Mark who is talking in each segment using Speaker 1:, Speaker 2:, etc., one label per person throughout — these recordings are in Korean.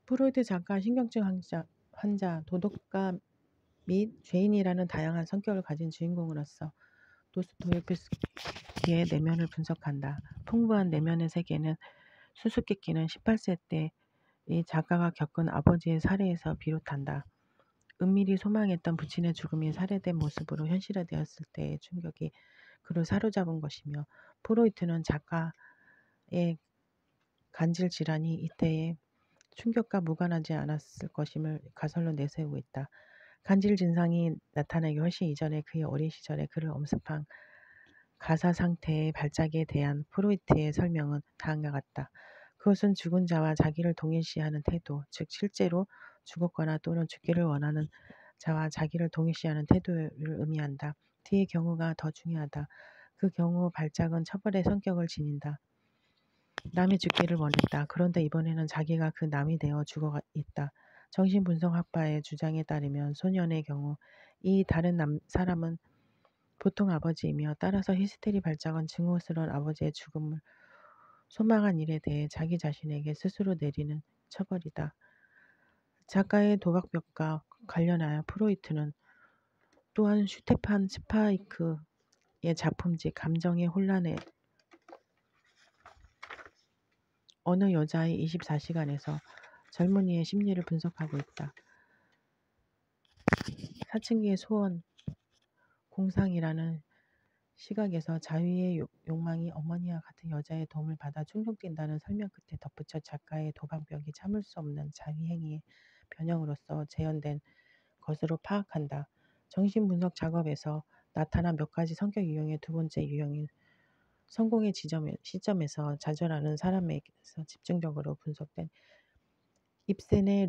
Speaker 1: 프로이트 작가 신경증 환자, 도덕가 및 죄인이라는 다양한 성격을 가진 주인공으로서 도스토옙스키의 내면을 분석한다. 풍부한 내면의 세계는 수수께끼는 18세 때 이 작가가 겪은 아버지의 살해에서 비롯한다. 은밀히 소망했던 부친의 죽음이 살해된 모습으로 현실화되었을 때의 충격이 그를 사로잡은 것이며, 프로이트는 작가의 간질 질환이 이때의 충격과 무관하지 않았을 것임을 가설로 내세우고 있다. 간질 증상이 나타나기 훨씬 이전에 그의 어린 시절에 그를 엄습한 가사 상태의 발작에 대한 프로이트의 설명은 다음과 같다. 그것은 죽은 자와 자기를 동일시하는 태도, 즉 실제로 죽었거나 또는 죽기를 원하는 자와 자기를 동일시하는 태도를 의미한다. 뒤의 경우가 더 중요하다. 그 경우 발작은 처벌의 성격을 지닌다. 남이 죽기를 원했다. 그런데 이번에는 자기가 그 남이 되어 죽어 있다. 정신분석학파의 주장에 따르면 소년의 경우 이 다른 사람은 보통 아버지이며, 따라서 히스테리 발작은 증오스러운 아버지의 죽음을 소망한 일에 대해 자기 자신에게 스스로 내리는 처벌이다. 작가의 도박벽과 관련하여 프로이트는 또한 슈테판 스파이크의 작품집 감정의 혼란에 어느 여자의 24시간에서 젊은이의 심리를 분석하고 있다. 사춘기의 소원, 공상이라는 시각에서 자유의 욕망이 어머니와 같은 여자의 도움을 받아 충족된다는 설명 끝에 덧붙여 작가의 도박벽이 참을 수 없는 자위행위의 변형으로서 재현된 것으로 파악한다. 정신분석 작업에서 나타난 몇 가지 성격 유형의 두 번째 유형인 성공의 시점에서 좌절하는 사람에게서 집중적으로 분석된 입센의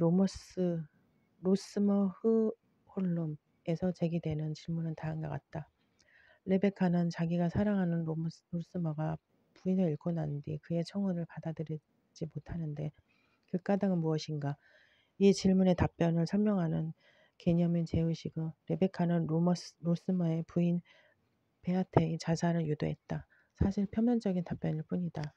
Speaker 1: 로스머흐홀름에서 제기되는 질문은 다음과 같다. 레베카는 자기가 사랑하는 로스머가 부인을 잃고 난 뒤 그의 청혼을 받아들이지 못하는데 그 까닭은 무엇인가? 이 질문의 답변을 설명하는 개념인 제의식은 레베카는 로스머의 부인 베아테의 자살을 유도했다. 사실 표면적인 답변일 뿐이다.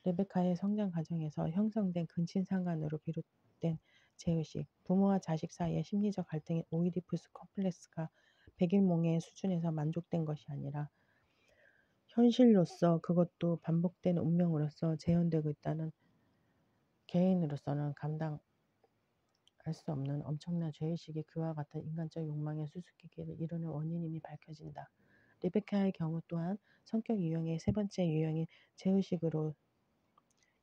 Speaker 1: 레베카의 성장 과정에서 형성된 근친상간으로 비롯된 제의식, 부모와 자식 사이의 심리적 갈등인 오이디푸스 컴플렉스가 백일몽의 수준에서 만족된 것이 아니라 현실로서, 그것도 반복된 운명으로서 재현되고 있다는 개인으로서는 감당할 수 없는 엄청난 죄의식이 그와 같은 인간적 욕망의 수수께끼를 이루는 원인임이 밝혀진다. 레베카의 경우 또한 성격 유형의 세 번째 유형인 죄의식으로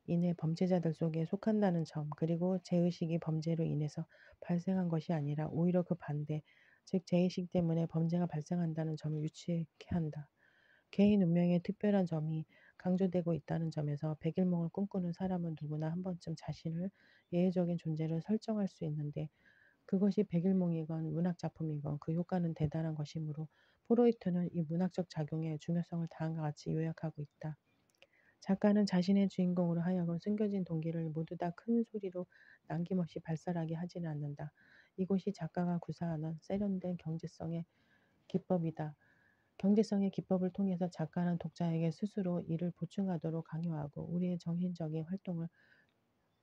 Speaker 1: 인해 범죄자들 속에 속한다는 점, 그리고 죄의식이 범죄로 인해서 발생한 것이 아니라 오히려 그 반대, 즉 죄의식 때문에 범죄가 발생한다는 점을 유추케 한다. 개인 운명의 특별한 점이 강조되고 있다는 점에서 백일몽을 꿈꾸는 사람은 누구나 한 번쯤 자신을 예외적인 존재로 설정할 수 있는데, 그것이 백일몽이건 문학작품이건 그 효과는 대단한 것이므로 프로이트는 이 문학적 작용의 중요성을 다음과 같이 요약하고 있다. 작가는 자신의 주인공으로 하여금 숨겨진 동기를 모두 다 큰 소리로 남김없이 발설하게 하지는 않는다. 이것이 작가가 구사하는 세련된 경제성의 기법이다. 경제성의 기법을 통해서 작가는 독자에게 스스로 이를 보충하도록 강요하고 우리의 정신적인 활동을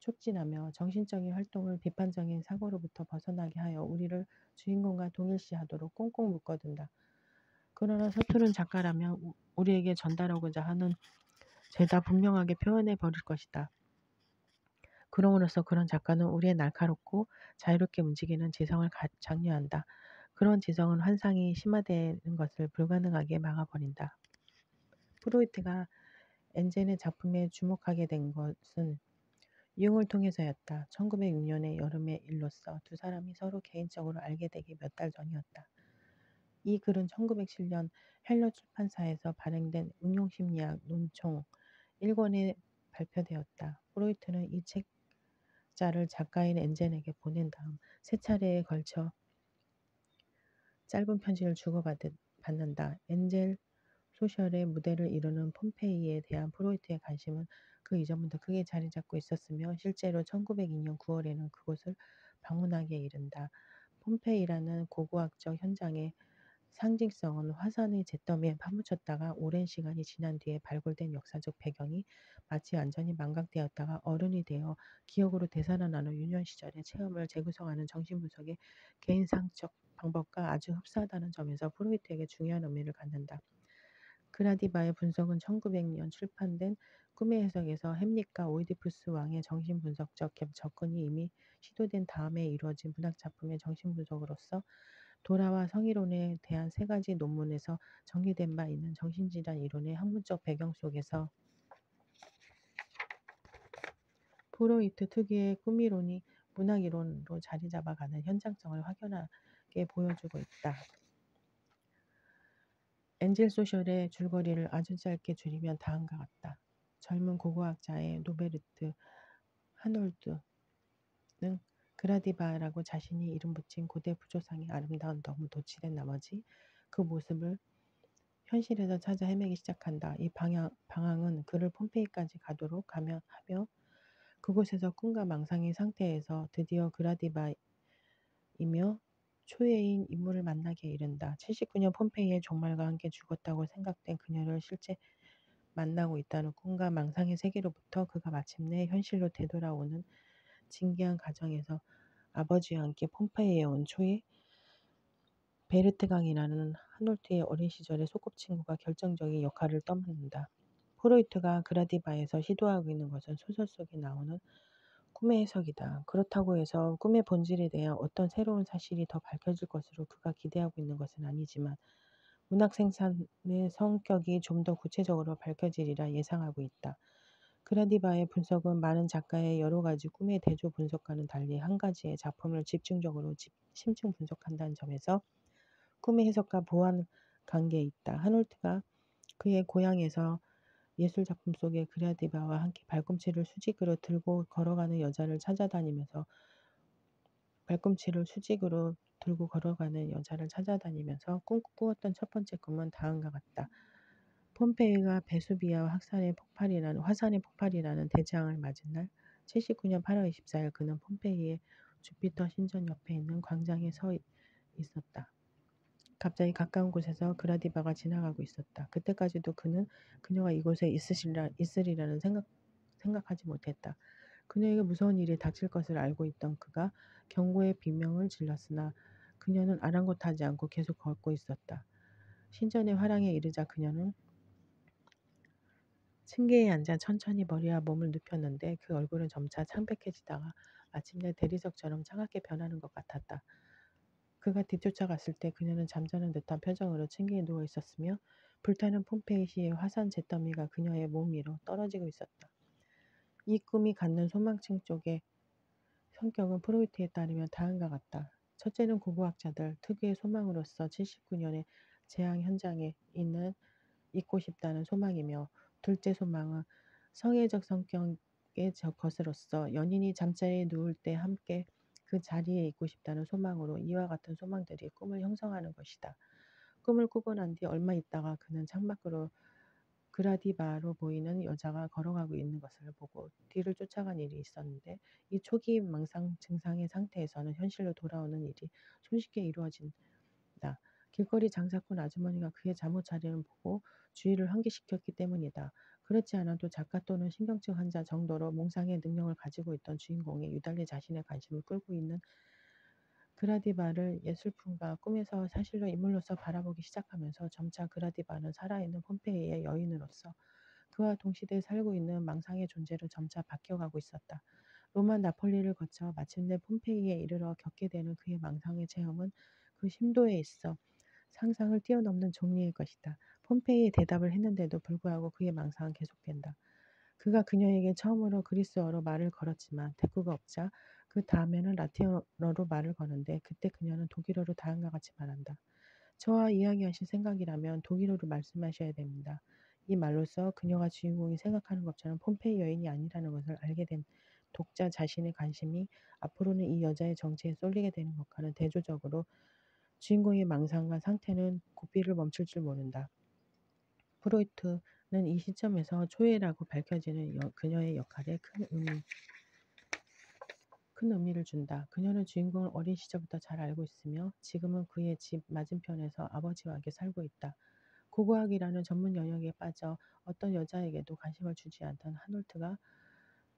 Speaker 1: 촉진하며 정신적인 활동을 비판적인 사고로부터 벗어나게 하여 우리를 주인공과 동일시하도록 꽁꽁 묶어둔다. 그러나 서투른 작가라면 우리에게 전달하고자 하는 죄다 분명하게 표현해 버릴 것이다. 그럼으로써 그런 작가는 우리의 날카롭고 자유롭게 움직이는 지성을 장려한다. 그런 지성은 환상이 심화되는 것을 불가능하게 막아버린다. 프로이트가 엔젠의 작품에 주목하게 된 것은 유흥을 통해서였다. 1906년의 여름의 일로서 두 사람이 서로 개인적으로 알게 되기 몇 달 전이었다. 이 글은 1907년 헬러 출판사에서 발행된 응용심리학 논총 1권에 발표되었다. 프로이트는 이 책자를 작가인 엔젠에게 보낸 다음 세 차례에 걸쳐 짧은 편지를 주고받는다. 엔젤 소셜의 무대를 이루는 폼페이에 대한 프로이트의 관심은 그 이전부터 크게 자리 잡고 있었으며 실제로 1902년 9월에는 그곳을 방문하기에 이른다. 폼페이라는 고고학적 현장에 상징성은 화산의 잿더미에 파묻혔다가 오랜 시간이 지난 뒤에 발굴된 역사적 배경이 마치 완전히 망각되었다가 어른이 되어 기억으로 되살아나는 유년 시절의 체험을 재구성하는 정신분석의 개인상적 방법과 아주 흡사하다는 점에서 프로이트에게 중요한 의미를 갖는다. 그라디바의 분석은 1900년 출판된 꿈의 해석에서 햄릿과 오이디푸스 왕의 정신분석적 접근이 이미 시도된 다음에 이루어진 문학작품의 정신분석으로서 도라와 성이론에 대한 세 가지 논문에서 정리된 바 있는 정신질환 이론의 학문적 배경 속에서 프로이트 특유의 꿈이론이 문학이론으로 자리 잡아가는 현장성을 확연하게 보여주고 있다. 엔젤 소셜의 줄거리를 아주 짧게 줄이면 다음과 같다. 젊은 고고학자의 노베르트 하놀드는 그라디바라고 자신이 이름 붙인 고대 부조상의 아름다운 너무 도취된 나머지 그 모습을 현실에서 찾아 헤매기 시작한다. 이 방황은 그를 폼페이까지 가도록 하며 그곳에서 꿈과 망상의 상태에서 드디어 그라디바이며 초예인 인물을 만나게 이른다. 79년 폼페이의 종말과 함께 죽었다고 생각된 그녀를 실제 만나고 있다는 꿈과 망상의 세계로부터 그가 마침내 현실로 되돌아오는 진기한 과정에서 아버지와 함께 폼페이에 온 초에 베르트강이라는 하놀트의 어린 시절의 소꿉친구가 결정적인 역할을 떠맡는다. 프로이트가 그라디바에서 시도하고 있는 것은 소설 속에 나오는 꿈의 해석이다. 그렇다고 해서 꿈의 본질에 대한 어떤 새로운 사실이 더 밝혀질 것으로 그가 기대하고 있는 것은 아니지만 문학 생산의 성격이 좀 더 구체적으로 밝혀지리라 예상하고 있다. 그라디바의 분석은 많은 작가의 여러 가지 꿈의 대조 분석과는 달리 한 가지의 작품을 집중적으로 심층 분석한다는 점에서 꿈의 해석과 보완 관계에 있다. 하놀트가 그의 고향에서 예술작품 속에 그라디바와 함께 발꿈치를 수직으로 들고 걸어가는 여자를 찾아다니면서 꾸었던 첫 번째 꿈은 다음과 같다. 폼페이가 베수비아 화산의 폭발이라는 대재앙을 맞은 날 79년 8월 24일 그는 폼페이의 주피터 신전 옆에 있는 광장에 서 있었다. 갑자기 가까운 곳에서 그라디바가 지나가고 있었다. 그때까지도 그는 그녀가 이곳에 있으리라는 생각하지 못했다. 그녀에게 무서운 일이 닥칠 것을 알고 있던 그가 경고의 비명을 질렀으나 그녀는 아랑곳하지 않고 계속 걷고 있었다. 신전의 화랑에 이르자 그녀는 층계에 앉아 천천히 머리와 몸을 눕혔는데 그 얼굴은 점차 창백해지다가 마침내 대리석처럼 차갑게 변하는 것 같았다. 그가 뒤쫓아갔을 때 그녀는 잠자는 듯한 표정으로 층계에 누워 있었으며 불타는 폼페이시의 화산 잿더미가 그녀의 몸 위로 떨어지고 있었다. 이 꿈이 갖는 소망층 쪽의 성격은 프로이트에 따르면 다음과 같다. 첫째는 고고학자들 특유의 소망으로서 79년의 재앙 현장에 있고 싶다는 소망이며 둘째 소망은 성애적 성격의 것으로서 연인이 잠자리에 누울 때 함께 그 자리에 있고 싶다는 소망으로 이와 같은 소망들이 꿈을 형성하는 것이다. 꿈을 꾸고 난 뒤 얼마 있다가 그는 창밖으로 그라디바로 보이는 여자가 걸어가고 있는 것을 보고 뒤를 쫓아간 일이 있었는데 이 초기 망상 증상의 상태에서는 현실로 돌아오는 일이 손쉽게 이루어진다. 길거리 장사꾼 아주머니가 그의 잠옷 차림을 보고 주의를 환기시켰기 때문이다. 그렇지 않아도 작가 또는 신경증 환자 정도로 몽상의 능력을 가지고 있던 주인공이 유달리 자신의 관심을 끌고 있는 그라디바를 예술품과 꿈에서 사실로 인물로서 바라보기 시작하면서 점차 그라디바는 살아있는 폼페이의 여인으로서 그와 동시대에 살고 있는 망상의 존재로 점차 바뀌어가고 있었다. 로마 나폴리를 거쳐 마침내 폼페이에 이르러 겪게 되는 그의 망상의 체험은 그 심도에 있어 상상을 뛰어넘는 종류일 것이다. 폼페이에 대답을 했는데도 불구하고 그의 망상은 계속된다. 그가 그녀에게 처음으로 그리스어로 말을 걸었지만 대꾸가 없자 그 다음에는 라틴어로 말을 거는데 그때 그녀는 독일어로 다음과 같이 말한다. 저와 이야기하실 생각이라면 독일어로 말씀하셔야 됩니다. 이 말로써 그녀가 주인공이 생각하는 것처럼 폼페이 여인이 아니라는 것을 알게 된 독자 자신의 관심이 앞으로는 이 여자의 정체에 쏠리게 되는 것과는 대조적으로 주인공의 망상과 상태는 고삐를 멈출 줄 모른다. 프로이트는 이 시점에서 초예라고 밝혀지는 그녀의 역할에 큰 큰 의미를 준다. 그녀는 주인공을 어린 시절부터 잘 알고 있으며 지금은 그의 집 맞은편에서 아버지와 함께 살고 있다. 고고학이라는 전문 영역에 빠져 어떤 여자에게도 관심을 주지 않던 하놀트가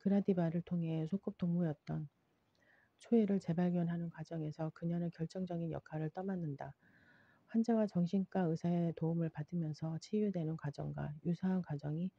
Speaker 1: 그라디바를 통해 소꿉동무였던 초애를 재발견하는 과정에서 그녀는 결정적인 역할을 떠맡는다. 환자와 정신과 의사의 도움을 받으면서 치유되는 과정과 유사한 과정이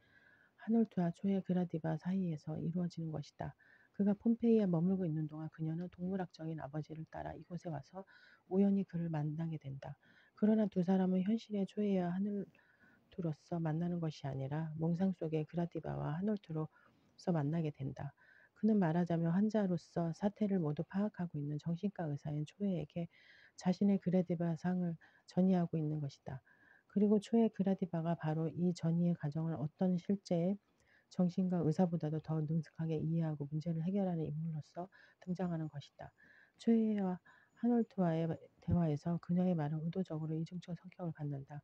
Speaker 1: 하놀트와 초애 그라디바 사이에서 이루어지는 것이다. 그가 폼페이에 머물고 있는 동안 그녀는 동물학적인 아버지를 따라 이곳에 와서 우연히 그를 만나게 된다. 그러나 두 사람은 현실의 초애와 하놀트로서 만나는 것이 아니라 몽상 속의 그라디바와 하놀트로서 만나게 된다. 그는 말하자면 환자로서 사태를 모두 파악하고 있는 정신과 의사인 초애에게 자신의 그라디바 상을 전이하고 있는 것이다. 그리고 초의 그라디바가 바로 이 전이의 과정을 어떤 실제의 정신과 의사보다도 더 능숙하게 이해하고 문제를 해결하는 인물로서 등장하는 것이다. 초이와 하놀트와의 대화에서 그녀의 말은 의도적으로 이중적 성격을 갖는다.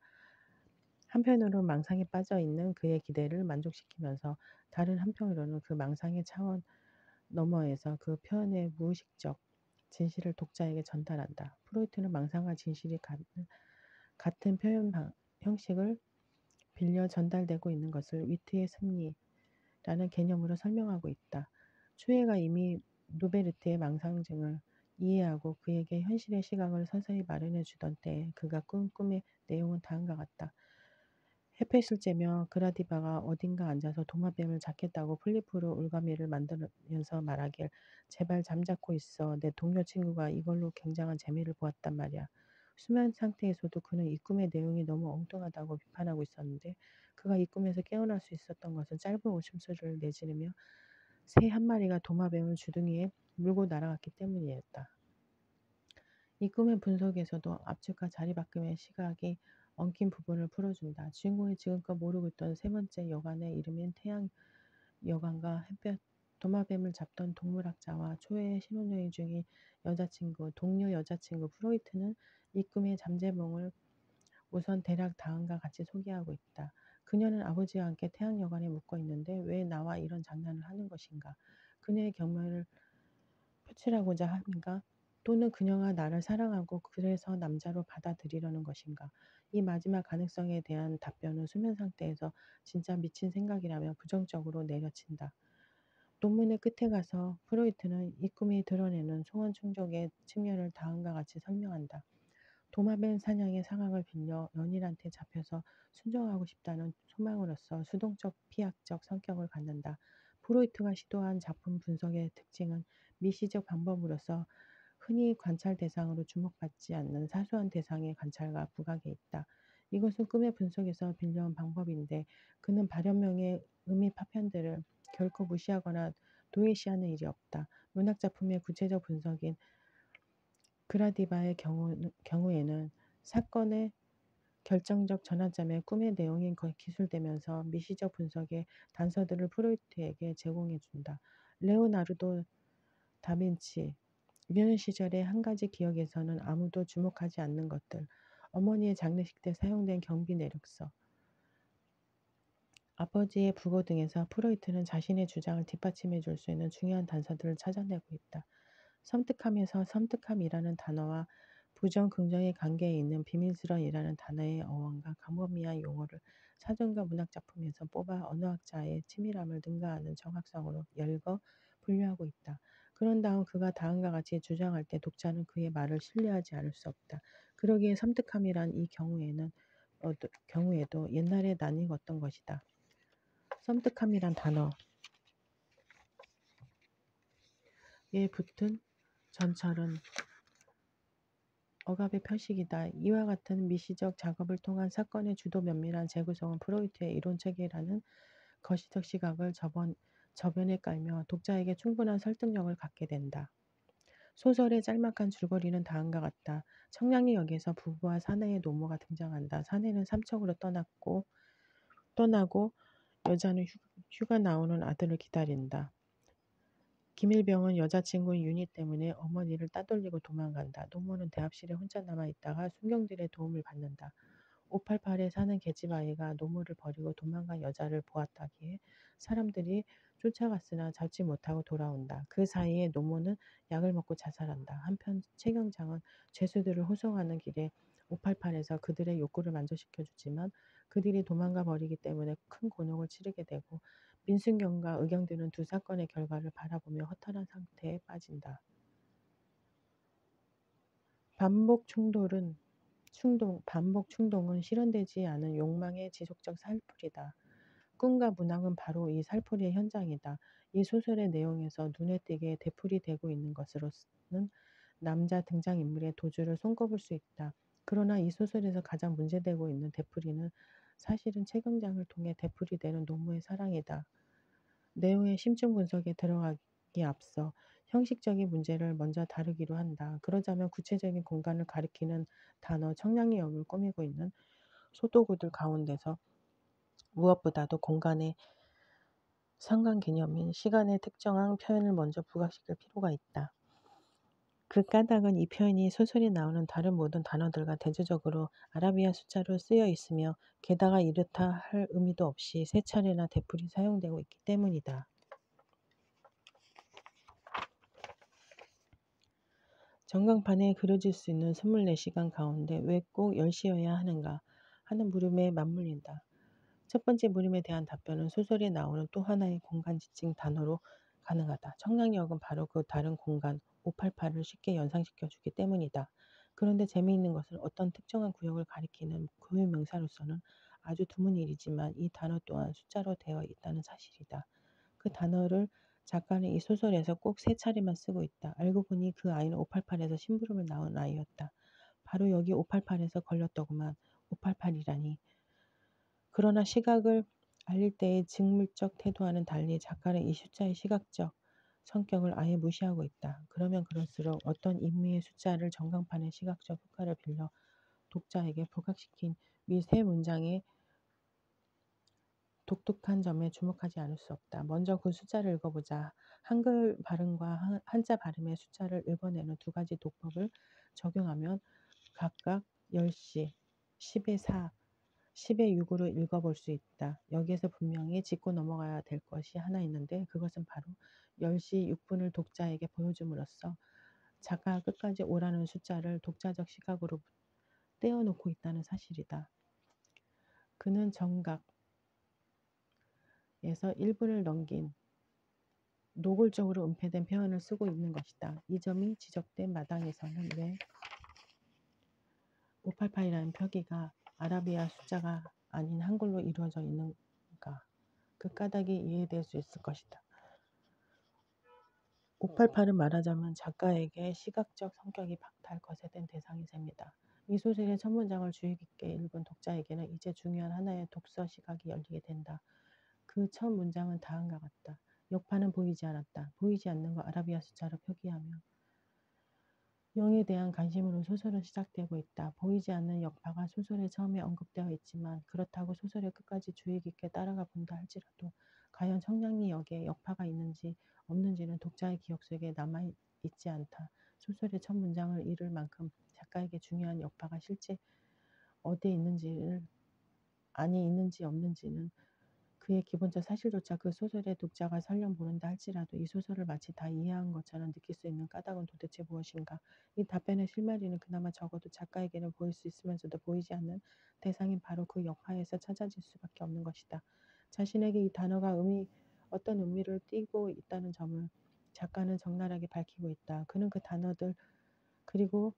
Speaker 1: 한편으로는 망상에 빠져 있는 그의 기대를 만족시키면서 다른 한편으로는 그 망상의 차원 너머에서 그 표현의 무의식적 진실을 독자에게 전달한다. 프로이트는 망상과 진실이 같은 표현 형식을 빌려 전달되고 있는 것을 위트의 승리라는 개념으로 설명하고 있다. 초해가 이미 노베르트의 망상증을 이해하고 그에게 현실의 시각을 서서히 마련해 주던 때에 그가 꾼 꿈의 내용은 다음과 같다. 햇볕일째며 그라디바가 어딘가 앉아서 도마뱀을 잡겠다고 플리프로 올가미를 만들면서 말하길 제발 잠자코 있어. 내 동료 친구가 이걸로 굉장한 재미를 보았단 말이야. 수면 상태에서도 그는 이 꿈의 내용이 너무 엉뚱하다고 비판하고 있었는데 그가 이 꿈에서 깨어날 수 있었던 것은 짧은 웃음소리를 내지르며 새 한 마리가 도마뱀을 주둥이에 물고 날아갔기 때문이었다. 이 꿈의 분석에서도 압축과 자리바꿈의 시각이 엉킨 부분을 풀어준다. 주인공이 지금껏 모르고 있던 세 번째 여관의 이름인 태양 여관과 햇볕 도마뱀을 잡던 동물학자와 초회의 신혼여행 중인 동료 여자친구 프로이트는 이 꿈의 잠재몽을 우선 대략 다음과 같이 소개하고 있다. 그녀는 아버지와 함께 태양여관에 묵고 있는데 왜 나와 이런 장난을 하는 것인가? 그녀의 경멸을 표출하고자 하는가? 또는 그녀가 나를 사랑하고 그래서 남자로 받아들이려는 것인가? 이 마지막 가능성에 대한 답변은 수면 상태에서 진짜 미친 생각이라며 부정적으로 내려친다. 논문의 끝에 가서 프로이트는 이 꿈이 드러내는 소원 충족의 측면을 다음과 같이 설명한다. 도마뱀 사냥의 상황을 빌려 연인한테 잡혀서 순정하고 싶다는 소망으로서 수동적 피약적 성격을 갖는다. 프로이트가 시도한 작품 분석의 특징은 미시적 방법으로서 흔히 관찰 대상으로 주목받지 않는 사소한 대상의 관찰과 부각에 있다. 이것은 꿈의 분석에서 빌려온 방법인데 그는 발현명의 의미 파편들을 결코 무시하거나 도외시하는 일이 없다. 문학작품의 구체적 분석인 그라디바의 경우에는 사건의 결정적 전환점에 꿈의 내용이 기술되면서 미시적 분석의 단서들을 프로이트에게 제공해 준다. 레오나르도 다빈치 유년 시절의 한 가지 기억에서는 아무도 주목하지 않는 것들, 어머니의 장례식 때 사용된 경비 내력서, 아버지의 부고 등에서 프로이트는 자신의 주장을 뒷받침해 줄 수 있는 중요한 단서들을 찾아내고 있다. 섬뜩함에서 섬뜩함이라는 단어와 부정 긍정의 관계에 있는 비밀스런이라는 단어의 어원과 광범위한 용어를 사전과 문학 작품에서 뽑아 언어학자의 치밀함을 능가하는 정확성으로 열거 분류하고 있다. 그런 다음 그가 다음과 같이 주장할 때 독자는 그의 말을 신뢰하지 않을 수 없다. 그러기에 섬뜩함이란 이 경우에도 옛날에 난 읽었던 것이다. 섬뜩함이란 단어에 붙은 전철은 억압의 표식이다. 이와 같은 미시적 작업을 통한 사건의 주도 면밀한 재구성은 프로이트의 이론체계라는 거시적 시각을 저변에 깔며 독자에게 충분한 설득력을 갖게 된다. 소설의 짤막한 줄거리는 다음과 같다. 청량리역에서 부부와 사내의 노모가 등장한다. 사내는 삼척으로 떠나고 여자는 휴가 나오는 아들을 기다린다. 김일병은 여자친구 윤희 때문에 어머니를 따돌리고 도망간다. 노모는 대합실에 혼자 남아있다가 순경들의 도움을 받는다. 588에 사는 계집아이가 노모를 버리고 도망간 여자를 보았다기에 사람들이 쫓아갔으나 잡지 못하고 돌아온다. 그 사이에 노모는 약을 먹고 자살한다. 한편 최경장은 죄수들을 호송하는 길에 588에서 그들의 욕구를 만족시켜주지만 그들이 도망가 버리기 때문에 큰 곤혹을 치르게 되고 민순경과 의경들은 두 사건의 결과를 바라보며 허탈한 상태에 빠진다. 반복 충동은 실현되지 않은 욕망의 지속적 살풀이다. 꿈과 문학은 바로 이 살풀이의 현장이다. 이 소설의 내용에서 눈에 띄게 되풀이되고 있는 것으로는 남자 등장인물의 도주를 손꼽을 수 있다. 그러나 이 소설에서 가장 문제되고 있는 되풀이는 사실은 최경장을 통해 되풀이되는 노무의 사랑이다. 내용의 심층 분석에 들어가기 앞서 형식적인 문제를 먼저 다루기로 한다. 그러자면 구체적인 공간을 가리키는 단어 청량리역을 꾸미고 있는 소도구들 가운데서 무엇보다도 공간의 상관 개념인 시간의 특정한 표현을 먼저 부각시킬 필요가 있다. 그 까닭은 이 표현이 소설에 나오는 다른 모든 단어들과 대조적으로 아라비아 숫자로 쓰여 있으며 게다가 이렇다 할 의미도 없이 세 차례나 되풀이 사용되고 있기 때문이다. 전광판에 그려질 수 있는 24시간 가운데 왜 꼭 10시여야 하는가 하는 물음에 맞물린다. 첫 번째 물음에 대한 답변은 소설에 나오는 또 하나의 공간 지칭 단어로 가능하다. 청량역은 바로 그 다른 공간 588을 쉽게 연상시켜 주기 때문이다. 그런데 재미있는 것은 어떤 특정한 구역을 가리키는 고유 명사로서는 아주 드문 일이지만 이 단어 또한 숫자로 되어 있다는 사실이다. 그 단어를 작가는 이 소설에서 꼭 세 차례만 쓰고 있다. 알고 보니 그 아이는 588에서 심부름을 나온 아이였다. 바로 여기 588에서 걸렸더구만. 588이라니. 그러나 시각을 알릴 때의 직물적 태도와는 달리 작가는 이 숫자의 시각적 성격을 아예 무시하고 있다. 그러면 그럴수록 어떤 인물의 숫자를 전광판의 시각적 효과를 빌려 독자에게 부각시킨 위 세 문장의 독특한 점에 주목하지 않을 수 없다. 먼저 그 숫자를 읽어보자. 한글 발음과 한자 발음의 숫자를 읽어내는 두 가지 독법을 적용하면 각각 10시, 10의 4, 10의 6으로 읽어볼 수 있다. 여기에서 분명히 짚고 넘어가야 될 것이 하나 있는데 그것은 바로 10시 6분을 독자에게 보여줌으로써 작가가 끝까지 오라는 숫자를 독자적 시각으로 떼어놓고 있다는 사실이다. 그는 정각에서 1분을 넘긴 노골적으로 은폐된 표현을 쓰고 있는 것이다. 이 점이 지적된 마당에서는 왜 588이라는 표기가 아라비아 숫자가 아닌 한글로 이루어져 있는가? 그 까닭이 이해될 수 있을 것이다. 588은 말하자면 작가에게 시각적 성격이 박탈 거세된 대상이 셉니다. 이 소설의 첫 문장을 주의 깊게 읽은 독자에게는 이제 중요한 하나의 독서 시각이 열리게 된다. 그 첫 문장은 다음과 같다. 역파는 보이지 않았다. 보이지 않는 거 아라비아 숫자로 표기하며 0에 대한 관심으로 소설은 시작되고 있다. 보이지 않는 역파가 소설에 처음에 언급되어 있지만 그렇다고 소설의 끝까지 주의 깊게 따라가 본다 할지라도 과연 청량리 역에 역파가 있는지 없는지는 독자의 기억 속에 남아있지 않다. 소설의 첫 문장을 읽을 만큼 작가에게 중요한 역파가 실제 어디에 있는지를 있는지 없는지는 그의 기본적 사실조차 그 소설의 독자가 설령 모른다 할지라도 이 소설을 마치 다 이해한 것처럼 느낄 수 있는 까닭은 도대체 무엇인가? 이 답변의 실마리는 그나마 적어도 작가에게는 보일 수 있으면서도 보이지 않는 대상인 바로 그 역파에서 찾아질 수밖에 없는 것이다. 자신에게 이 단어가 어떤 의미를 띠고 있다는 점을 작가는 적나라하게 밝히고 있다. 그는 그 단어들 그리고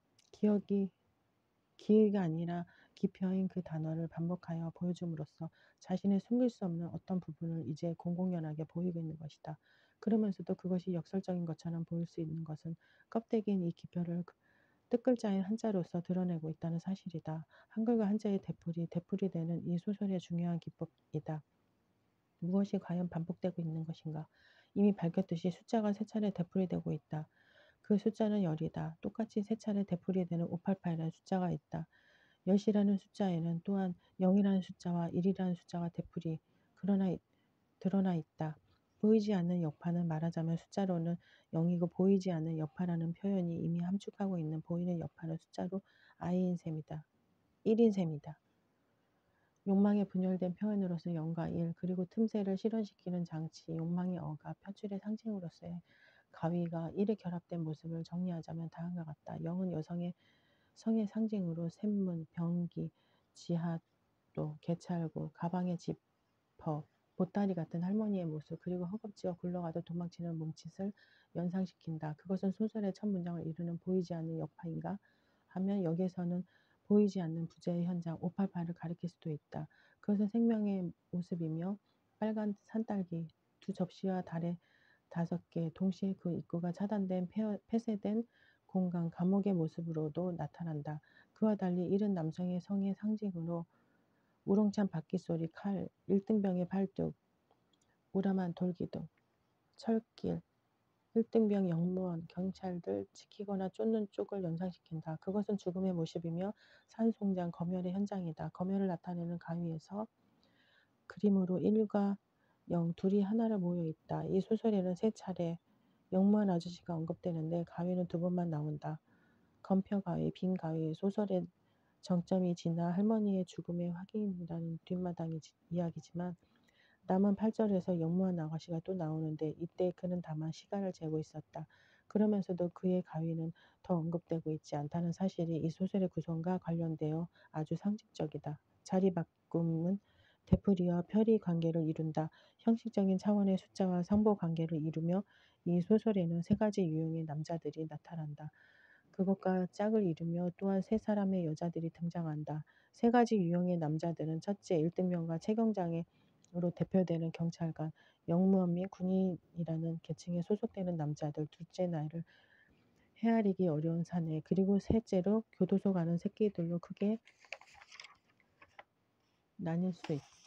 Speaker 1: 기회가 아니라 기표인 그 단어를 반복하여 보여줌으로써 자신의 숨길 수 없는 어떤 부분을 이제 공공연하게 보이고 있는 것이다. 그러면서도 그것이 역설적인 것처럼 보일 수 있는 것은 껍데기인 이 기표를 뜻글자인 한자로서 드러내고 있다는 사실이다. 한글과 한자의 되풀이되는 이 소설의 중요한 기법이다. 무엇이 과연 반복되고 있는 것인가? 이미 밝혔듯이 숫자가 세 차례 되풀이되고 있다. 그 숫자는 열이다. 똑같이 세 차례 되풀이되는 588이라는 숫자가 있다. 10이라는 숫자에는 또한 0이라는 숫자와 1이라는 숫자가 드러나 있다. 보이지 않는 역파는 말하자면 숫자로는 0이고 보이지 않는 역파라는 표현이 이미 함축하고 있는 보이는 역파는 숫자로 i인 셈이다. 1인 셈이다. 욕망에 분열된 표현으로서 영과 일, 그리고 틈새를 실현시키는 장치, 욕망의 어가, 표출의 상징으로서의 가위가 일에 결합된 모습을 정리하자면 다음과 같다. 영은 여성의 성의 상징으로 샘문, 병기, 지하도, 개찰구, 가방의 지퍼, 보따리 같은 할머니의 모습, 그리고 허겁지겁 굴러가도 도망치는 몸짓을 연상시킨다. 그것은 소설의 첫 문장을 이루는 보이지 않는 여파인가 하면 여기에서는 보이지 않는 부재의 현장 588을 가리킬 수도 있다. 그것은 생명의 모습이며 빨간 산딸기 두 접시와 달의 5개 동시에 그 입구가 차단된 폐쇄된 공간 감옥의 모습으로도 나타난다. 그와 달리 이른 남성의 성의 상징으로 우렁찬 바퀴소리, 칼, 1등병의 팔뚝, 우람한 돌기둥, 철길, 1등병 영무원, 경찰들 지키거나 쫓는 쪽을 연상시킨다. 그것은 죽음의 모습이며 산송장, 검열의 현장이다. 검열을 나타내는 가위에서 그림으로 1과 0 둘이 하나로 모여 있다. 이 소설에는 3차례 영무원 아저씨가 언급되는데 가위는 2번만 나온다. 검표 가위, 빈 가위, 소설의 정점이 지나 할머니의 죽음의 확인이라는 뒷마당 이야기지만 남은 8절에서 영무원 아가씨가 또 나오는데 이때 그는 다만 시간을 재고 있었다. 그러면서도 그의 가위는 더 언급되고 있지 않다는 사실이 이 소설의 구성과 관련되어 아주 상징적이다. 자리 바꿈은 되풀이와 편리 관계를 이룬다. 형식적인 차원의 숫자와 상보 관계를 이루며 이 소설에는 3가지 유형의 남자들이 나타난다. 그것과 짝을 이루며 또한 3사람의 여자들이 등장한다. 3가지 유형의 남자들은 첫째, 1등병과 최경장으로 대표되는 경찰관, 영무원 및 군인이라는 계층에 소속되는 남자들, 둘째, 나이를 헤아리기 어려운 사내, 그리고 셋째로 교도소 가는 새끼들로 크게 나뉠 수 있다.